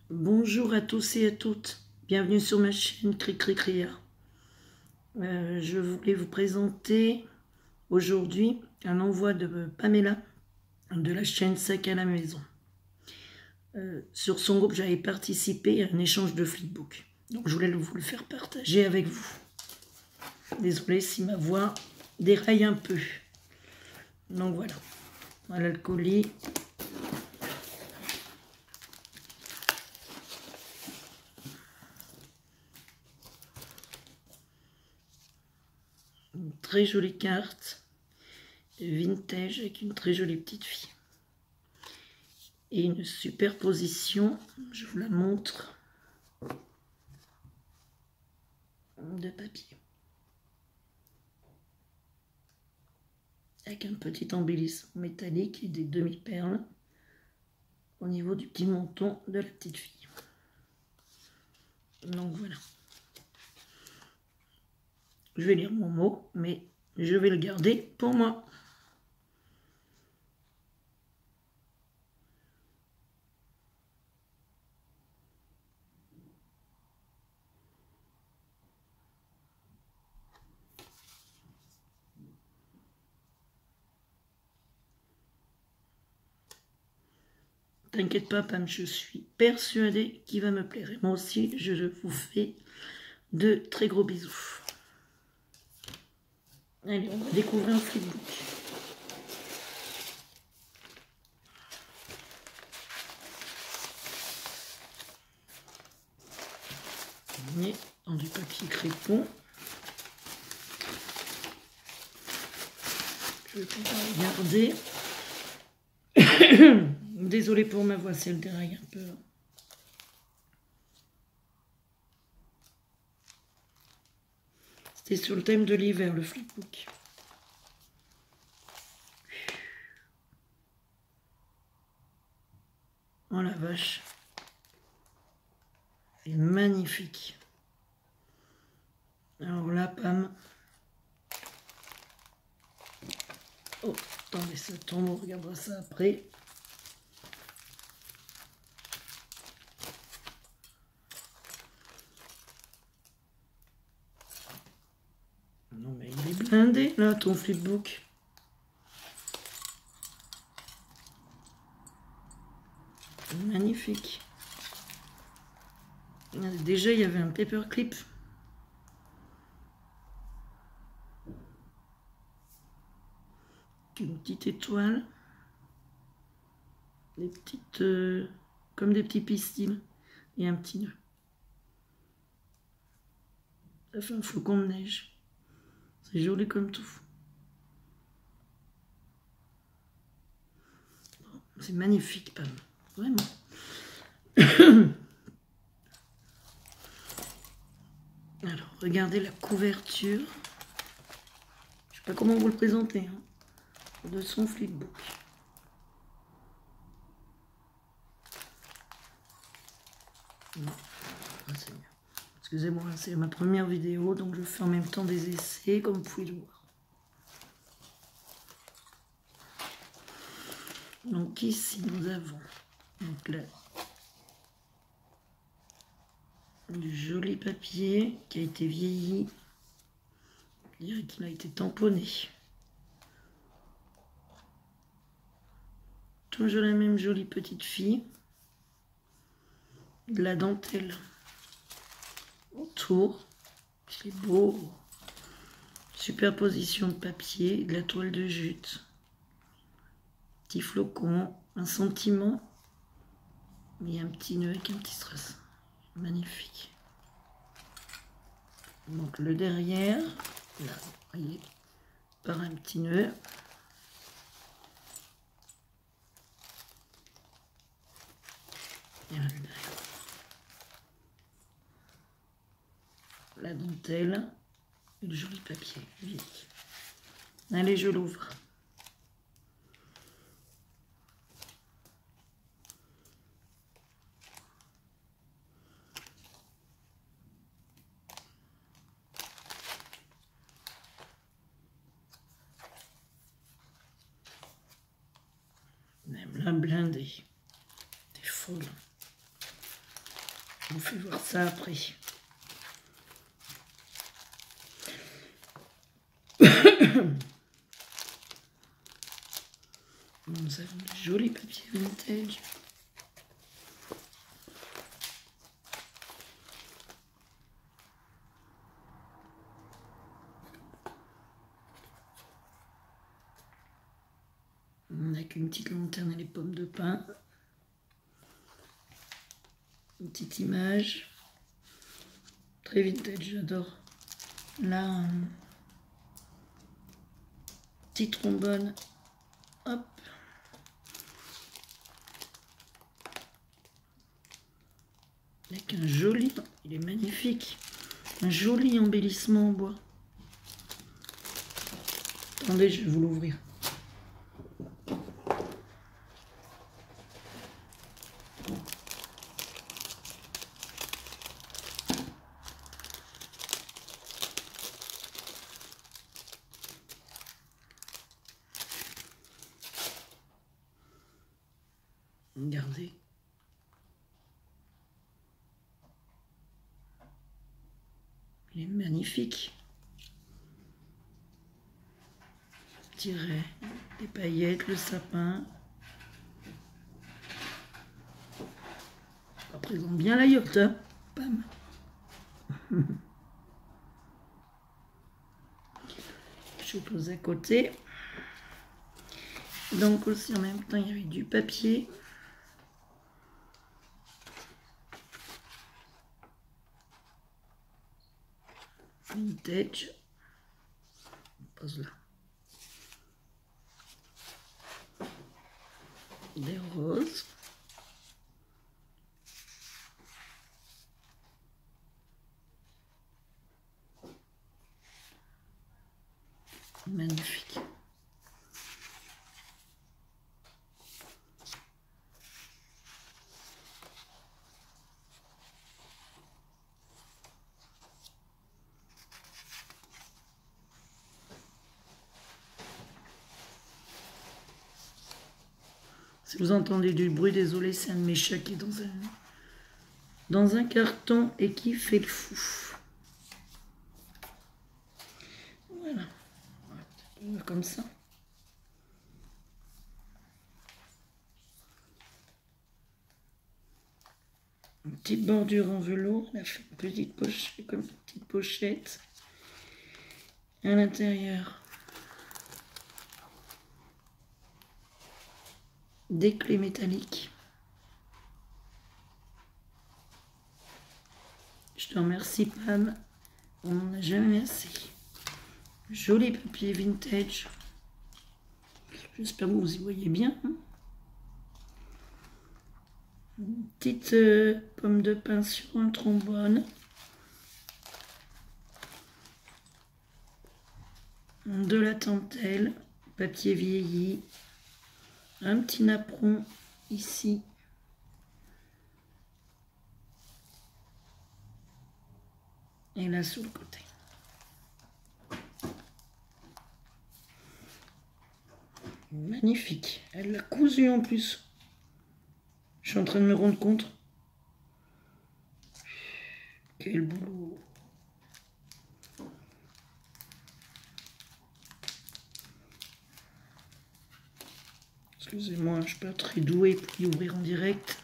Bonjour à tous et à toutes, bienvenue sur ma chaîne Cricri-Cria. Je voulais vous présenter aujourd'hui un envoi de Pamela de la chaîne Sac à la maison. Sur son groupe, j'avais participé à un échange de flipbook, donc je voulais vous le faire partager avec vous. Désolée si ma voix déraille un peu. Donc voilà le colis. Une très jolie carte vintage avec une très jolie petite fille et une superposition, je vous la montre, de papier avec un petit embellissement métallique et des demi-perles au niveau du petit menton de la petite fille. Donc voilà, je vais lire mon mot, mais je vais le garder pour moi. T'inquiète pas, Pam, je suis persuadée qu'il va me plaire. Et moi aussi, je vous fais de très gros bisous. Allez, on va découvrir un flipbook. On est dans du papier crépon. Je vais pouvoir regarder. Désolée pour ma voix, si elle déraille un peu. C'était sur le thème de l'hiver, le flipbook. Oh la vache. C'est magnifique. Alors là, Pam. Oh, attendez, ça tombe, on regardera ça après. Non mais il est blindé là, ton flipbook. Magnifique. Déjà, il y avait un paperclip. Une petite étoile. Des petites... comme des petits pistils. Et un petit nœud. Ça fait un flocon de neige. C'est joli comme tout. C'est magnifique, Pam. Vraiment. Alors, regardez la couverture. Je sais pas comment vous le présenter. Hein, de son flipbook. Non, c'est mieux. Excusez-moi, c'est ma première vidéo, donc je fais en même temps des essais, comme vous pouvez le voir. Donc ici, nous avons donc là, du joli papier qui a été vieilli. Je dirais qu'il a été tamponné. Toujours la même jolie petite fille. De la dentelle autour. C'est beau. Superposition de papier, de la toile de jute. Petit flocon, un sentiment. Et un petit nœud avec un petit strass. Magnifique. Donc le derrière, là, vous voyez, par un petit nœud. Et la dentelle et le joli papier. Allez, je l'ouvre. Même la blindée. T'es folle. Je vous fais voir ça après. Nous avons de jolis papiers vintage. On n'a qu'une petite lanterne et les pommes de pin. Une petite image. Très vintage, j'adore. Là, un petit trombone. Hop. Avec un joli, il est magnifique. Un joli embellissement en bois. Attendez, je vais vous l'ouvrir. Regardez. Il est magnifique. Je dirais des paillettes, le sapin. Ça représente bien la yacht, hein. Bam. Je pose à côté. Donc aussi en même temps il y avait du papier. Vintage. On pose là. Des roses. Magnifique. Si vous entendez du bruit, désolé, c'est un de mes chats qui est dans un carton et qui fait le fou. Voilà. Comme ça. Une petite bordure en velours. On a fait une petite pochette, comme une petite pochette. À l'intérieur, des clés métalliques. Je te remercie, Pam. On n'en a jamais assez. Joli papier vintage. J'espère que vous y voyez bien. Une petite pomme de pin sur un trombone. De la dentelle. Papier vieilli. Un petit napperon ici. Et là sur le côté. Magnifique. Elle l'a cousu en plus. Je suis en train de me rendre compte. Quel boulot. Excusez-moi, je ne suis pas très douée pour y ouvrir en direct.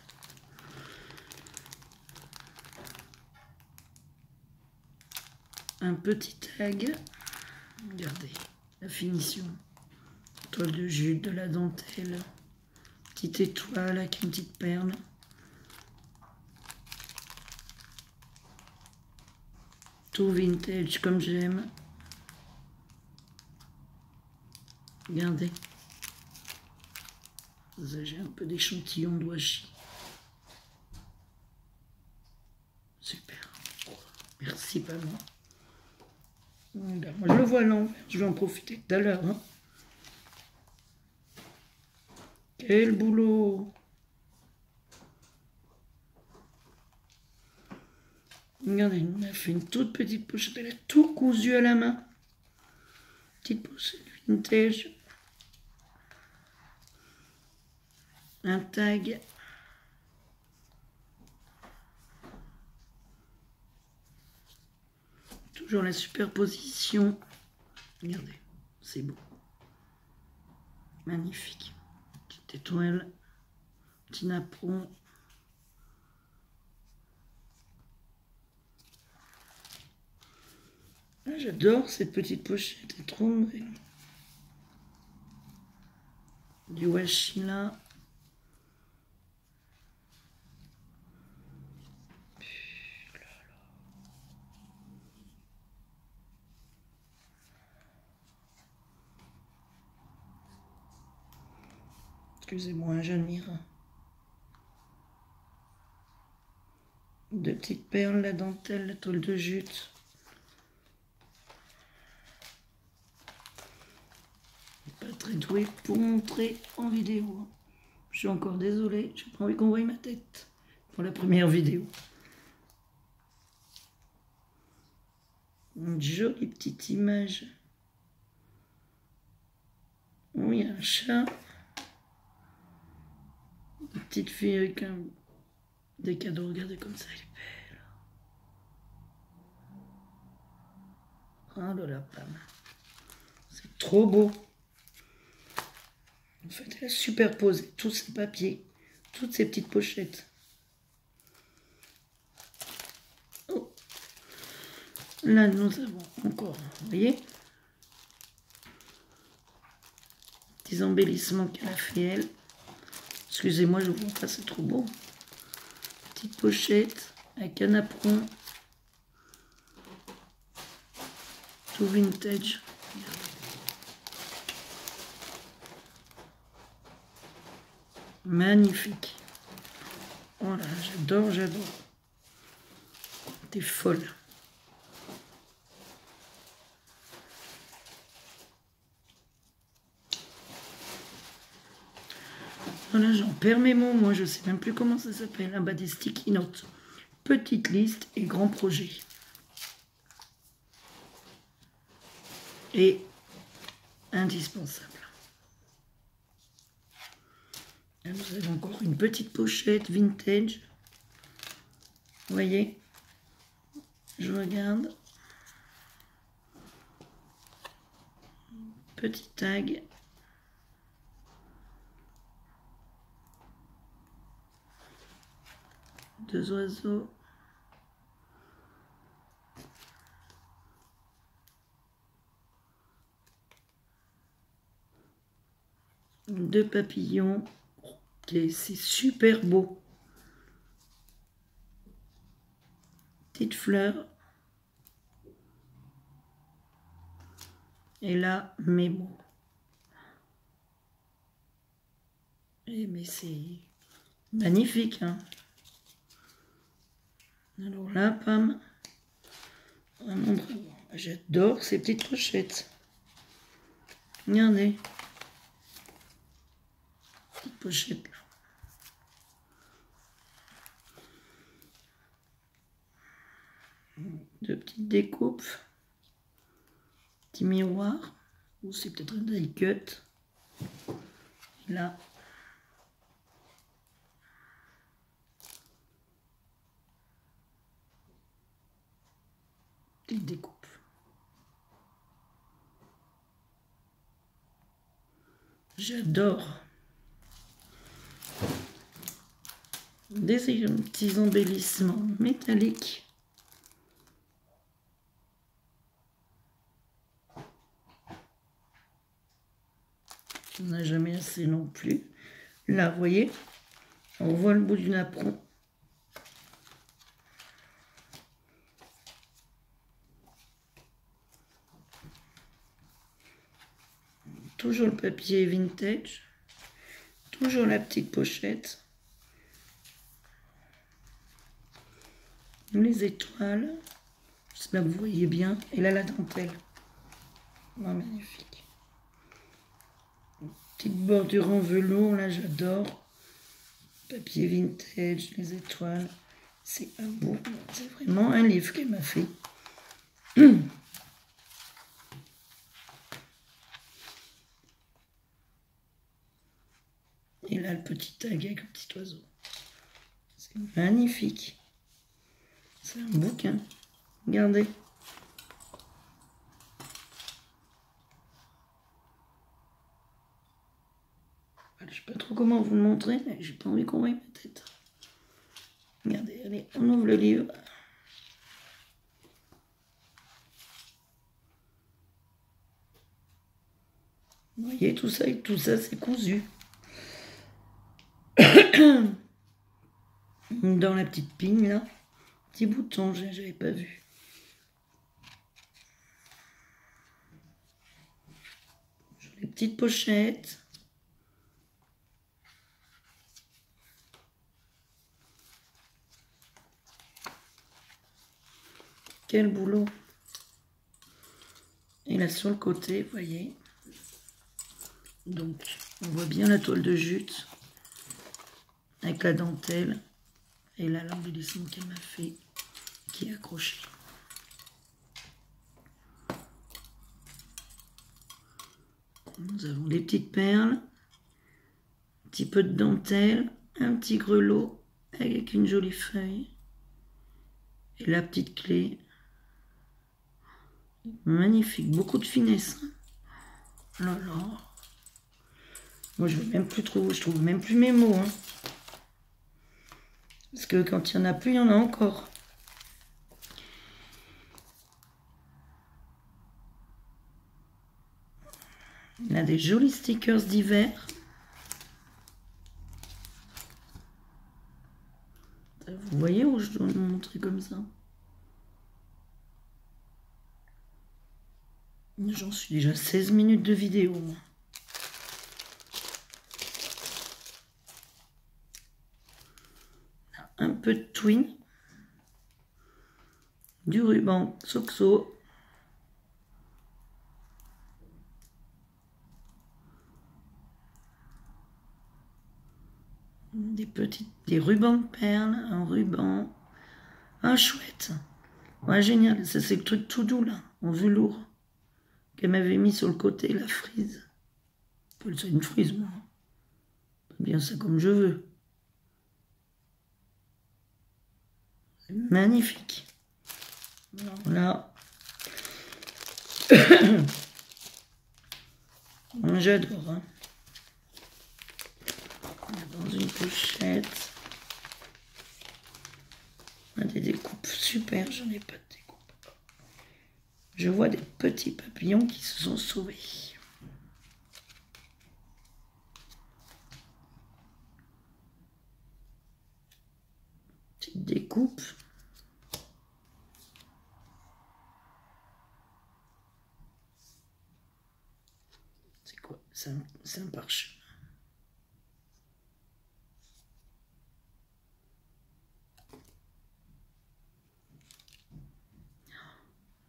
Un petit tag. Regardez la finition. Toile de jute, de la dentelle. Petite étoile avec une petite perle. Tout vintage comme j'aime. Regardez. J'ai un peu d'échantillon de washi. Super. Merci, pas moi. Moi, je le vois à l'envers. Je vais en profiter tout à l'heure. Hein. Quel boulot! Regardez, on a fait une toute petite pochette. Elle a tout cousu à la main. Petite pochette vintage. Un tag. Toujours la superposition. Regardez, c'est beau. Magnifique. Petite étoile, petit napperon. Ah, j'adore cette petite pochette, elle est trop belle. Du washi là. Excusez-moi, j'admire. Deux petites perles, la dentelle, la tôle de jute. Pas très doué pour montrer en vidéo. Je suis encore désolée, j'ai pas envie qu'on voie ma tête pour la première vidéo. Une jolie petite image. Oui, il y a un chat. Une petite fille avec des cadeaux, regardez comme ça, elle est belle. Oh là là, Pam. C'est trop beau. En fait, elle a superposé tous ces papiers, toutes ces petites pochettes. Oh. Là, nous avons encore, vous voyez, petits embellissements qu'elle a fait elle. Excusez-moi, je vous montre pas, c'est trop beau. Petite pochette avec un apron. Tout vintage. Magnifique. Oh là, j'adore, j'adore. T'es folle. Voilà, j'en perds mes mots, moi je sais même plus comment ça s'appelle. Ah bah des sticky notes. Petite liste et grand projet. Et indispensable. Là, nous avons encore une petite pochette vintage. Vous voyez, je regarde. Petit tag. Deux oiseaux. Deux papillons. Okay, c'est super beau. Petite fleur. Et là, mes mots. Et mais c'est magnifique, hein. Alors là, Pam, vraiment bravo. J'adore ces petites pochettes. Regardez. Petite pochette là. Deux petites découpes. Petit miroir. Ou c'est peut-être un die cut. Et là. Petite découpe. J'adore. Des petits embellissements métalliques. On n'a jamais assez non plus. Là, vous voyez, on voit le bout du napperon. Toujours le papier vintage. Toujours la petite pochette. Les étoiles. J'espère que vous voyez bien. Et là, la dentelle. Oh, magnifique. Petite bordure en velours, là, j'adore. Papier vintage, les étoiles. C'est un beau. C'est vraiment un livre qu'elle m'a fait. Et là, le petit tag avec le petit oiseau. C'est magnifique. C'est un bouquin. Regardez. Je sais pas trop comment vous le montrer, mais j'ai pas envie qu'on voie ma tête. Regardez, allez, on ouvre le livre. Vous voyez, tout ça c'est cousu. Dans la petite pigne, là, petit bouton, j'avais pas vu. Les petites pochettes. Quel boulot. Et là sur le côté, vous voyez. Donc, on voit bien la toile de jute avec la dentelle et la l'embellissement qu'elle m'a fait, qui est accrochée. Nous avons des petites perles, un petit peu de dentelle, un petit grelot avec une jolie feuille et la petite clé. Magnifique, beaucoup de finesse. Oh là là. Moi, je ne veux même plus trouver, je trouve même plus mes mots. Hein. Parce que quand il n'y en a plus, il y en a encore. Il y a des jolis stickers d'hiver. Vous voyez où je dois vous montrer comme ça? J'en suis déjà 16 minutes de vidéo. Un peu de twin. Du ruban Soxo. Des rubans de perles, un ruban. Ah, chouette. Ouais, génial. Ça, c'est le truc tout doux, là, en velours. Qu'elle m'avait mis sur le côté, la frise. C'est une frise, moi. Bien ça comme je veux. C'est magnifique. Voilà. J'adore. Hein. Dans une pochette. On a des découpes super, j'en ai pas de découpe. Je vois des petits papillons qui se sont sauvés. Petite découpe. C'est quoi? C'est un parchemin.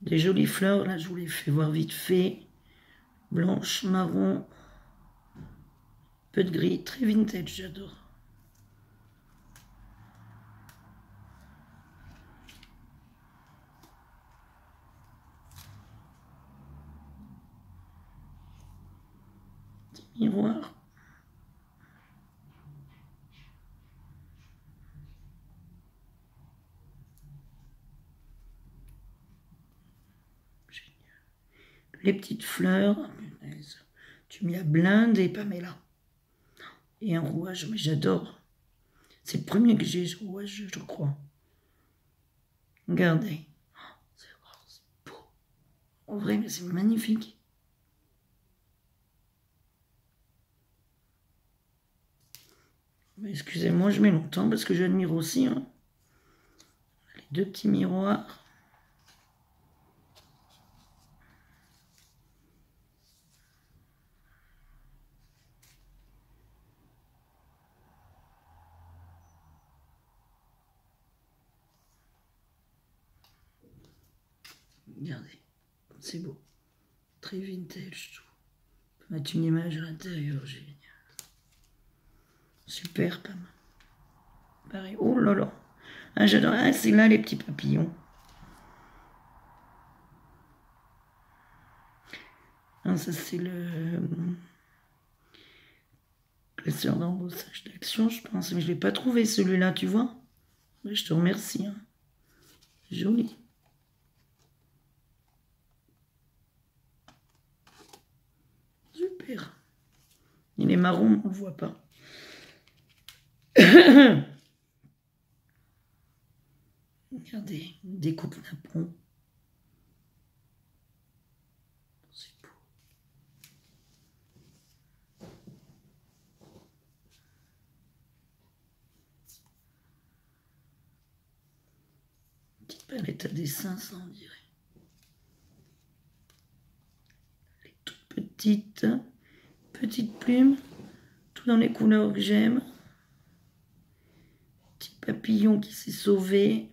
Des jolies fleurs, là je vous les fais voir vite fait. Blanche, marron, peu de gris, très vintage, j'adore. Petit miroir. Les petites fleurs, tu m'y as blindé, Pamela. Et un rouage, mais j'adore. C'est le premier que j'ai, ce rouage, je crois. Regardez. C'est beau. En vrai, mais c'est magnifique. Excusez-moi, je mets longtemps parce que j'admire aussi. Hein. Les deux petits miroirs. Regardez, c'est beau. Très vintage, tout. On peut mettre une image à l'intérieur, génial. Super, Pam. Pareil. Oh là là. Ah, j'adore. Ah, c'est là les petits papillons. Ah, ça, c'est le classeur d'embossage d'action, je pense. Mais je ne l'ai pas trouvé, celui-là, tu vois. Mais je te remercie. Hein. Joli. Super. Il est marron, mais on ne le voit pas. Regardez, découpe napon. C'est beau. Petite palette à dessin, ça on dirait. Les toutes petites plumes, tout dans les couleurs que j'aime. Petit papillon qui s'est sauvé.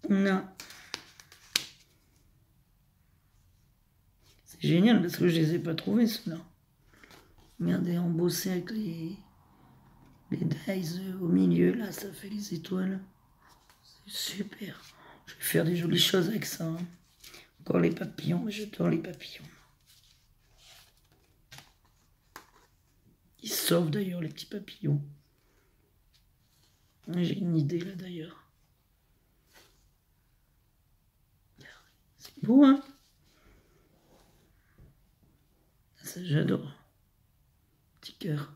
Non. C'est génial parce que je les ai pas trouvés ceux-là. Regardez, embossé avec les dies au milieu, là, ça fait les étoiles. C'est super. Je vais faire des jolies choses avec ça. Hein. Encore les papillons, j'adore les papillons. Ils sauvent d'ailleurs les petits papillons. J'ai une idée là d'ailleurs. C'est beau, hein? Ça, j'adore. Petit cœur.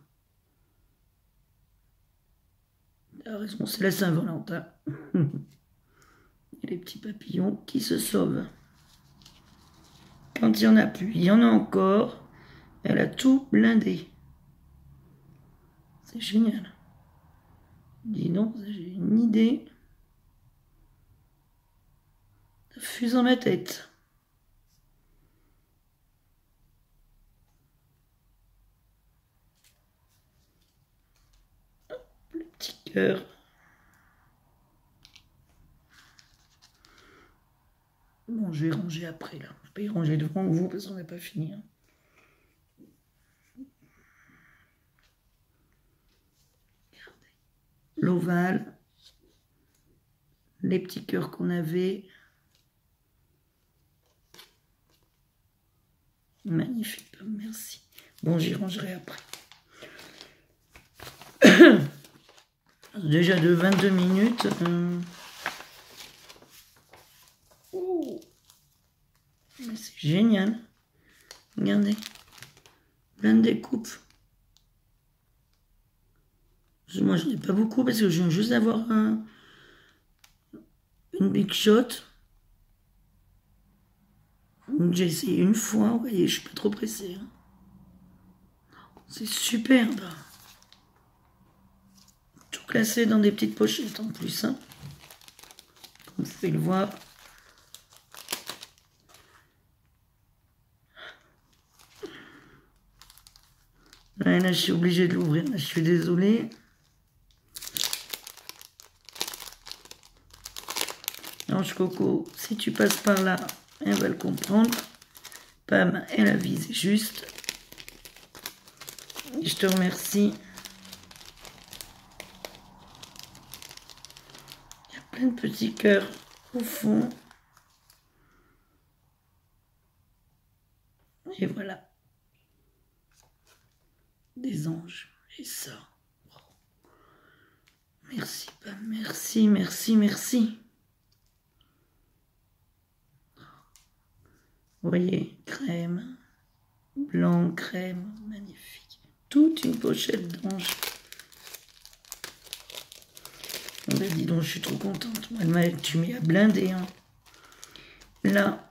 Ah, raison, c'est la Saint-Valentin. Et les petits papillons qui se sauvent. Quand il n'y en a plus, il y en a encore. Elle a tout blindé. C'est génial. Dis donc, j'ai une idée. Ça fuse dans ma tête. Hop, le petit cœur. Bon, je vais ranger après, là. Je vais y ranger devant vous parce qu'on n'a pas fini. Hein. L'ovale. Les petits cœurs qu'on avait. Magnifique, merci. Bon, j'y rangerai après. Déjà de 22 minutes. Oh. C'est génial. Regardez. Plein de découpes. Moi, je n'ai pas beaucoup parce que je viens juste d'avoir une big shot. J'ai essayé une fois, vous voyez, je suis pas trop pressée. Hein. C'est superbe. Tout classé dans des petites pochettes en plus. Hein. Comme vous pouvez le voir. Là, je suis obligée de l'ouvrir. Je suis désolée. Ange Coco, si tu passes par là, elle va le comprendre. Pam, elle a visé juste. Et je te remercie. Il y a plein de petits cœurs au fond. Et voilà. Des anges. Et ça. Merci, Pam. Merci, merci, merci. Vous voyez, crème, blanc, crème, magnifique. Toute une pochette d'anges. On m'a dit donc, je suis trop contente. Tu m'as blindé. Hein. Là,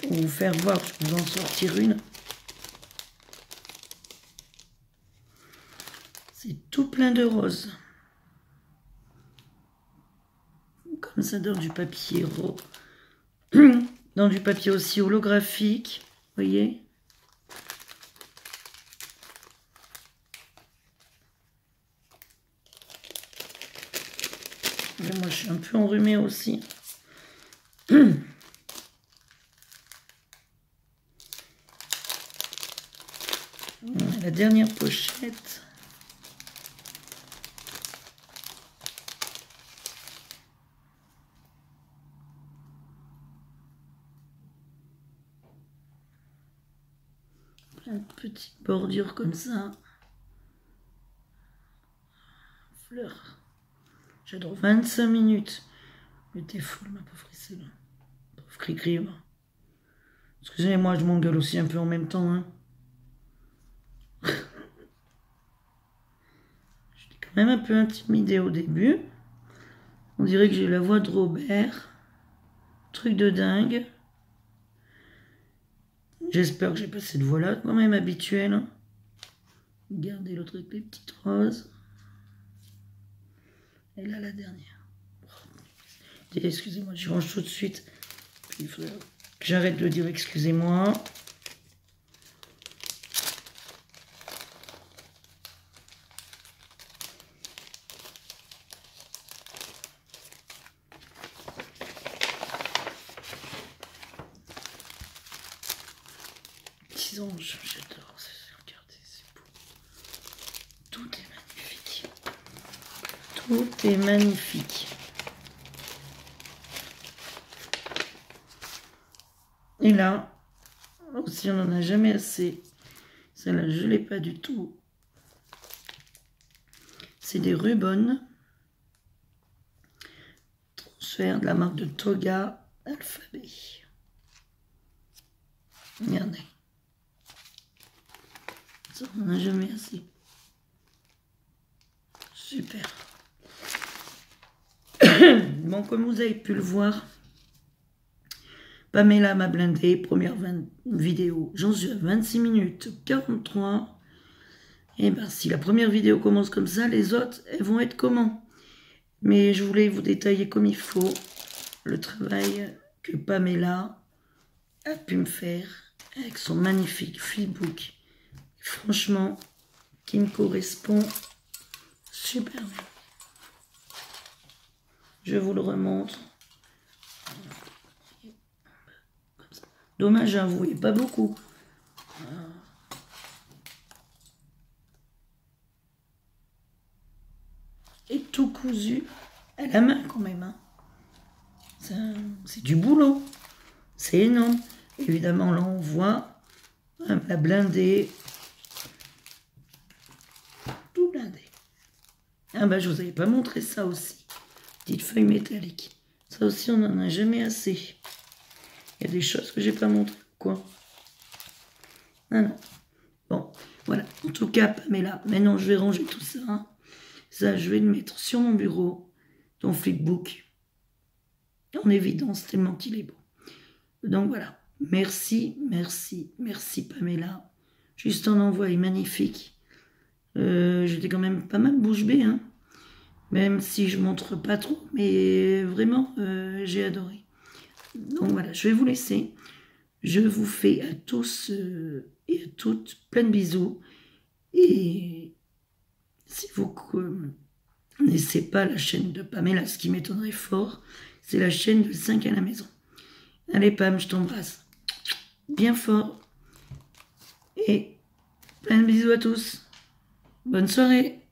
pour vous faire voir, je vais vous en sortir une. C'est tout plein de roses. Comme ça, dans du papier rose. Dans du papier aussi holographique, vous voyez. Mais moi, je suis un peu enrhumée aussi. La dernière pochette. Plein de petites bordures comme ça. Fleurs. J'adore 25 minutes. Mais t'es folle, ma pauvre Céline. Cri-cri. Excusez-moi, je m'engueule aussi un peu en même temps. Hein. J'étais quand même un peu intimidée au début. On dirait que j'ai la voix de Robert. Truc de dingue. J'espère que j'ai pas cette voix-là, quand même habituelle. Regardez l'autre avec les petites roses. Et là, la dernière. Excusez-moi, je range tout de suite. Puis il faudrait que j'arrête de dire excusez-moi. Petits anges, j'adore. Regardez, c'est beau. Tout est magnifique. Tout est magnifique. Et là, aussi on n'en a jamais assez. Celle-là, je ne l'ai pas du tout. C'est des Rubon. Transfert de la marque de Toga Alphabet. Regardez. Ça, on n'en a jamais assez. Super. Bon, comme vous avez pu le voir, Pamela m'a blindé, première vidéo, j'en suis à 26 minutes 43. Et ben si la première vidéo commence comme ça, les autres, elles vont être comment? Mais je voulais vous détailler comme il faut le travail que Pamela a pu me faire avec son magnifique flipbook. Franchement, qui me correspond super bien. Je vous le remontre. Dommage, hein, vous voyez pas beaucoup. Et tout cousu à la main quand même. Hein. C'est du boulot. C'est énorme. Évidemment, là, on voit la blindée. Tout blindé. Ah bah, je vous avais pas montré ça aussi. Petite feuille métallique. Ça aussi, on n'en a jamais assez. Il y a des choses que j'ai pas montrées. Quoi? Ah non. Bon, voilà. En tout cas, Pamela, maintenant, je vais ranger tout ça. Hein. Ça, je vais le mettre sur mon bureau, ton flipbook, en évidence, tellement qu'il est beau. Donc voilà. Merci, merci, merci Pamela. Juste un envoi est magnifique. J'étais quand même pas mal bouche bée, hein. Même si je montre pas trop, mais vraiment, j'ai adoré. Donc voilà, je vais vous laisser. Je vous fais à tous et à toutes plein de bisous. Et si vous connaissez pas la chaîne de Pamela, ce qui m'étonnerait fort, c'est la chaîne de 5 à la maison. Allez Pam, je t'embrasse bien fort. Et plein de bisous à tous. Bonne soirée.